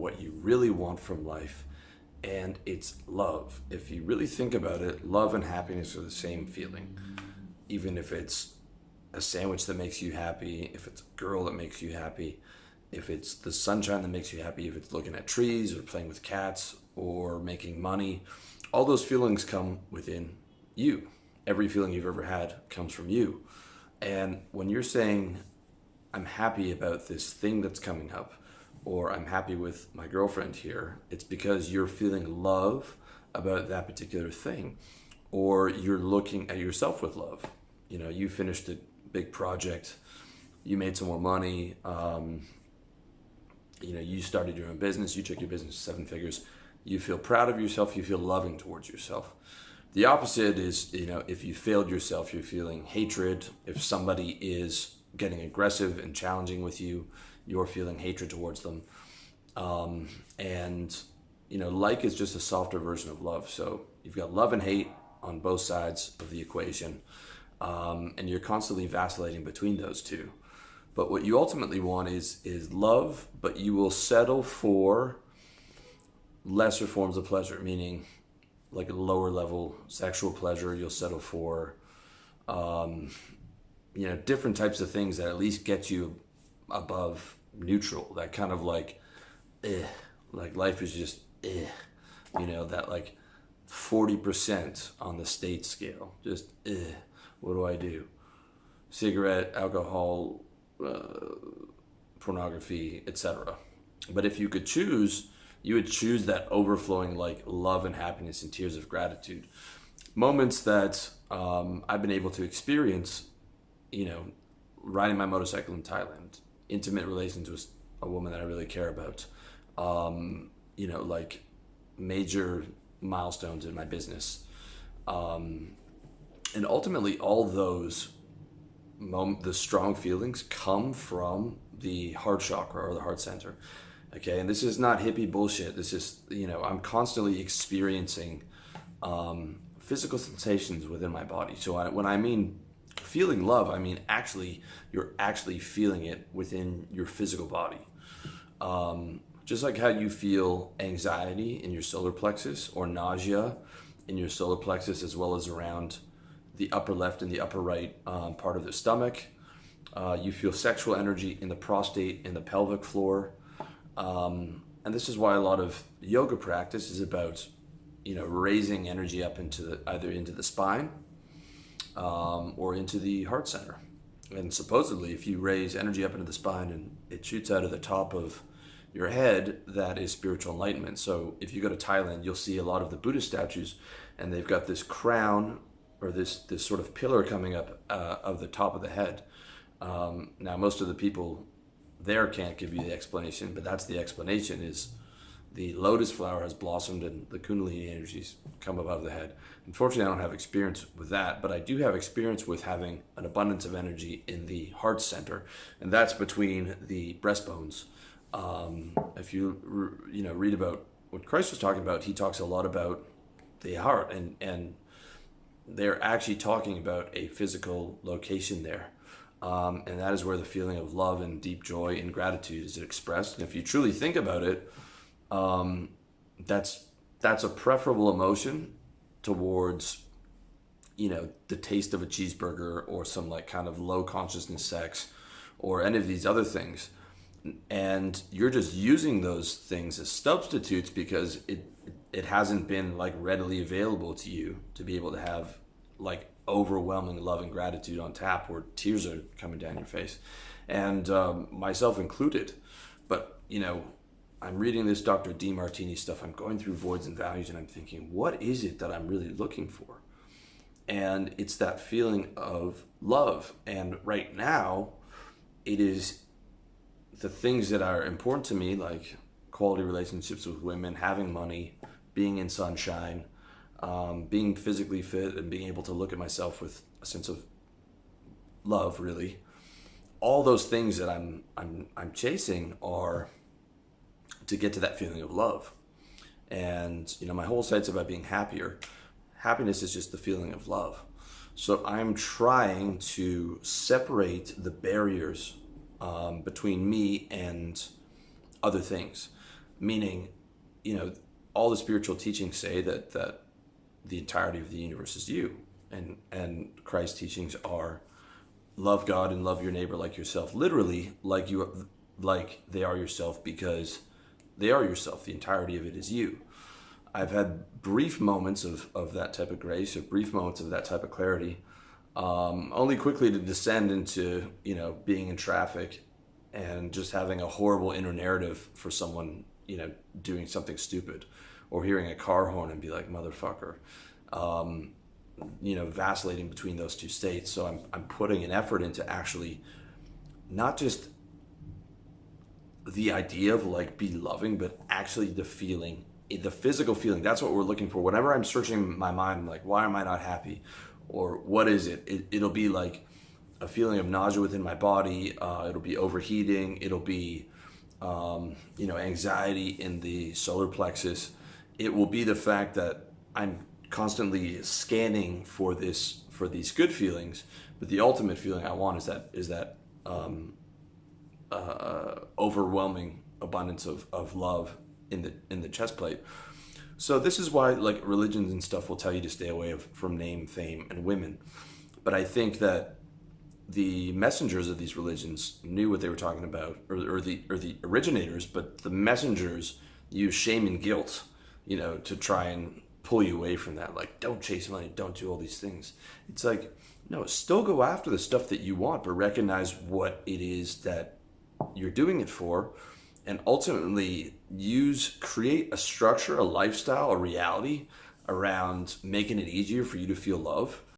what you really want from life, and it's love. If you really think about it, love and happiness are the same feeling. Even if it's a sandwich that makes you happy, if it's a girl that makes you happy, if it's the sunshine that makes you happy, if it's looking at trees or playing with cats or making money, all those feelings come within you. Every feeling you've ever had comes from you. And when you're saying, I'm happy about this thing that's coming up, or I'm happy with my girlfriend here, it's because you're feeling love about that particular thing, or you're looking at yourself with love. You know, you finished a big project, you made some more money, you know, you started your own business, you took your business to 7 figures, you feel proud of yourself, you feel loving towards yourself. The opposite is, you know, if you failed yourself, you're feeling hatred. If somebody is getting aggressive and challenging with you, you're feeling hatred towards them. And, you know, like is just a softer version of love. So you've got love and hate on both sides of the equation. And you're constantly vacillating between those two. But what you ultimately want is love, but you will settle for lesser forms of pleasure, meaning like a lower level sexual pleasure. You'll settle for, you know, different types of things that at least get you above neutral. That kind of like life is just you know, that like 40% on the state scale. Just what do I do? Cigarette, alcohol, pornography, etc. But if you could choose, you would choose that overflowing like love and happiness and tears of gratitude. Moments that I've been able to experience, you know, riding my motorcycle in Thailand, intimate relations with a woman that I really care about, you know, like major milestones in my business. And ultimately all those the strong feelings come from the heart chakra or the heart center. Okay, and this is not hippie bullshit. This is, you know, I'm constantly experiencing physical sensations within my body. So when I mean feeling love, I mean you're actually feeling it within your physical body. Just like how you feel anxiety in your solar plexus or nausea in your solar plexus, as well as around the upper left and the upper right part of the stomach. You feel sexual energy in the prostate, in the pelvic floor. And this is why a lot of yoga practice is about, you know, raising energy up either into the spine or into the heart center. And supposedly, if you raise energy up into the spine and it shoots out of the top of your head, that is spiritual enlightenment. So if you go to Thailand, you'll see a lot of the Buddhist statues, and they've got this crown or this sort of pillar coming up of the top of the head. Now, most of the people there can't give you the explanation, but that's the explanation, is the lotus flower has blossomed and the kundalini energies come above the head. Unfortunately, I don't have experience with that, but I do have experience with having an abundance of energy in the heart center, and that's between the breastbones. If you read about what Christ was talking about, he talks a lot about the heart, and they're actually talking about a physical location there. And that is where the feeling of love and deep joy and gratitude is expressed. And if you truly think about it, that's a preferable emotion towards, you know, the taste of a cheeseburger or some like kind of low consciousness sex or any of these other things. And you're just using those things as substitutes because it hasn't been like readily available to you to be able to have like overwhelming love and gratitude on tap where tears are coming down your face, and myself included. But, you know, I'm reading this Dr. Demartini stuff, I'm going through voids and values, and I'm thinking, what is it that I'm really looking for? And it's that feeling of love. And right now, it is the things that are important to me, like quality relationships with women, having money, being in sunshine, being physically fit, and being able to look at myself with a sense of love, really. All those things that I'm chasing are to get to that feeling of love. And, you know, my whole site's about being happier. Happiness is just the feeling of love. So I'm trying to separate the barriers between me and other things. meaning, all the spiritual teachings say that the entirety of the universe is you, and Christ's teachings are love God and love your neighbor like yourself, literally like they are yourself, because they are yourself. The entirety of it is you. I've had brief moments of that type of grace, or brief moments of that type of clarity, only quickly to descend into, being in traffic and just having a horrible inner narrative for someone, doing something stupid, or hearing a car horn and be like, motherfucker, vacillating between those two states. So I'm putting an effort into actually not just the idea of like be loving, but actually the feeling, the physical feeling. That's what we're looking for. Whenever I'm searching my mind, I'm like, why am I not happy? Or what is it? It'll be like a feeling of nausea within my body. It'll be overheating. It'll be, anxiety in the solar plexus. It will be the fact that I'm constantly scanning for these good feelings, but the ultimate feeling I want is that overwhelming abundance of love in the chest plate. So this is why like religions and stuff will tell you to stay away from name, fame, and women. But I think that the messengers of these religions knew what they were talking about, or the originators, but the messengers use shame and guilt, to try and pull you away from that. Like, don't chase money, don't do all these things. It's like, no, still go after the stuff that you want, but recognize what it is that you're doing it for, and ultimately create a structure, a lifestyle, a reality around making it easier for you to feel love.